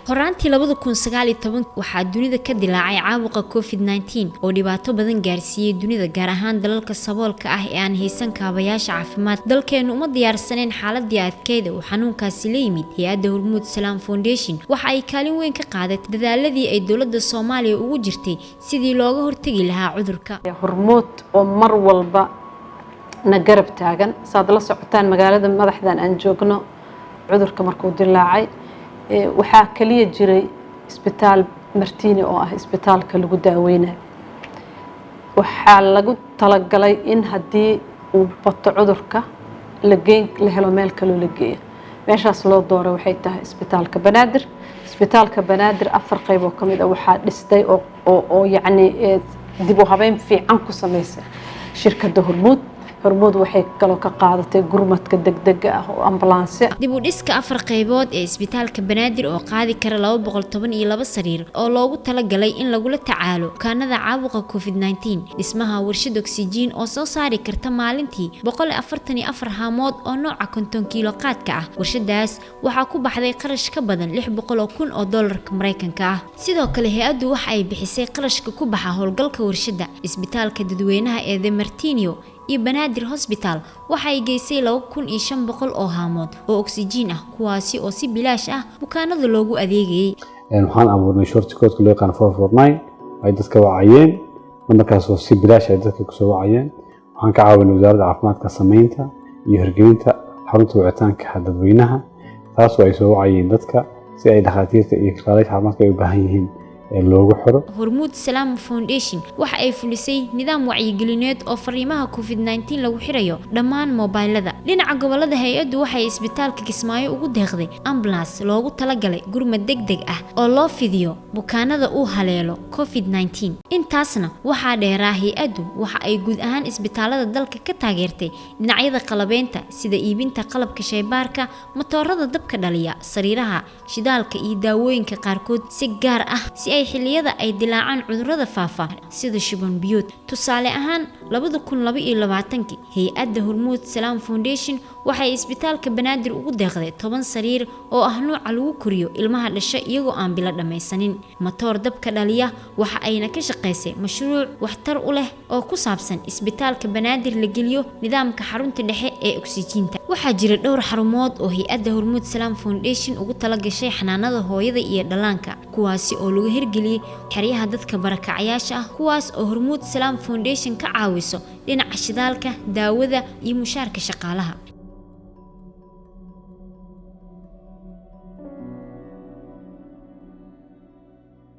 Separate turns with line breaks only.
horaantii 2019 waxaa dunida ka dilaacay caabuqa COVID-19 oo dhibaato badan gaarsiiyay dunida gaar ahaan dalalka saboolka ah ee aan haysan kaabayaasha caafimaad. dalkeenu uma diyaarsaneen xaaladii adkeyd oo xanuunkaasi la yimid. hay'adda Hormuud Salaam Foundation waxa ay kaalin weyn ka qaadatay dadaaladii ay dawladda Soomaaliya ugu jirtay sidii looga hortagi lahaa cudurka.
Hormuud oo mar walba na garab taagan saad la socotaan magaalada madaxdan aan joogno cudurka markuu dilaacay waxaa kaliya jiray isbitaal Martiini oo ah isbitaalka lagu daaweynayo. waxaa lagu talagalay in haddii uu bato cudurka la helo meel kale la geeyo. meeshaas loo dooray waxay tahay isbitaalka Banaadir. isbitaalka Banaadir 4 qayb oo kamid ah waxaa dhistay oo yacni dib u habeyn fiican ku sameysay shirkadda Hormuud waxay kaloo ka qaadatay gurmadka degdega ah oo ambulance.
dib u dhiska 4 qaybood ee isbitaalka Banaadir oo qaadi kara 212 sariir oo loogu talagalay in lagula tacaalo bukaanada caabuqa COVID-19. dhismaha warshad oksijiin oo soo saari karta maalintii 144 haamood oo nooca 50 kiilo qaadka ah. warshadaas waxaa ku baxday qarash ka badan $600,000 oo doolarka Mareykanka ah. sidoo kale hay'addu waxa ay bixisay qarashka ku baxa howlgalka warshada. isbitaalka dadweynaha ee Martiini iyo Banaadir Hospital waxa ay geysay 2500 oo haamood oo oksijiin ah kuwaasi oo si bilaash ah bukaanada loogu adeegayay.
waxaan abuurnay shortcut loo yaqaan 449 ay dadka wacayeen markaas oo si bilaash ah dadka ku soo wacayeen. waxaan ka caawinay wasaaradda caafimaadka sameynta iyo hirgelinta xarunta wicitaanka dadweynaha taas oo ay soo wacayeen dadka si ay dhakhaatiirta iyo shaqaalaha caafimaadka ay u baahan yihiin loogu xiro.
Hormuud Salaam Foundation waxa ay fulisay nidaam wacyigelineed oo fariimaha COVID-19 lagu xirayo dhammaan mobilada. dhinaca gobolada hay'addu waxay isbitaalka Kismaayo ugu deeqday ambulance loogu talagalay gurmad degdeg ah oo loo fidiyo bukaanada uu haleelo COVID-19. intaasna waxaa dheeraa hay'addu waxa ay guud ahaan isbitaalada dalka ka taageertay dhinacyada qalabeynta sida iibinta qalabka shaybaarka, matoorada dabka dhaliya, sariiraha, shidaalka iyo daawooyinka qaarkood si gaar ah si ay xilliyada ay dilaacaan cudurrada faafa sida shuban biyood. tusaale ahaan 2022 hay'adda Hormuud Salaam Foundation waxay isbitaalka Banaadir ugu deeqday 10 sariir oo ah nooca lagu koriyo ilmaha dhasha iyagoo aan bila dhameysanin. matoor dabka dhaliya waxa ayna ka shaqeysay mashruuc waxtar u leh oo ku saabsan isbitaalka Banaadir la geliyo nidaamka xarunta dhexe ee oksijiinta. waxaa jira dhowr xarumood oo hay'adda Hormuud Salaam Foundation ugu talagashay xanaanada hooyada iyo dhallaanka kuwaasi oo lagu hirgeliyay xeryaha dadka barakacayaasha ah kuwaas oo Hormuud Salaam Foundation ka caawiso dhinaca shidaalka, daawada iyo mushaarka shaqaalaha.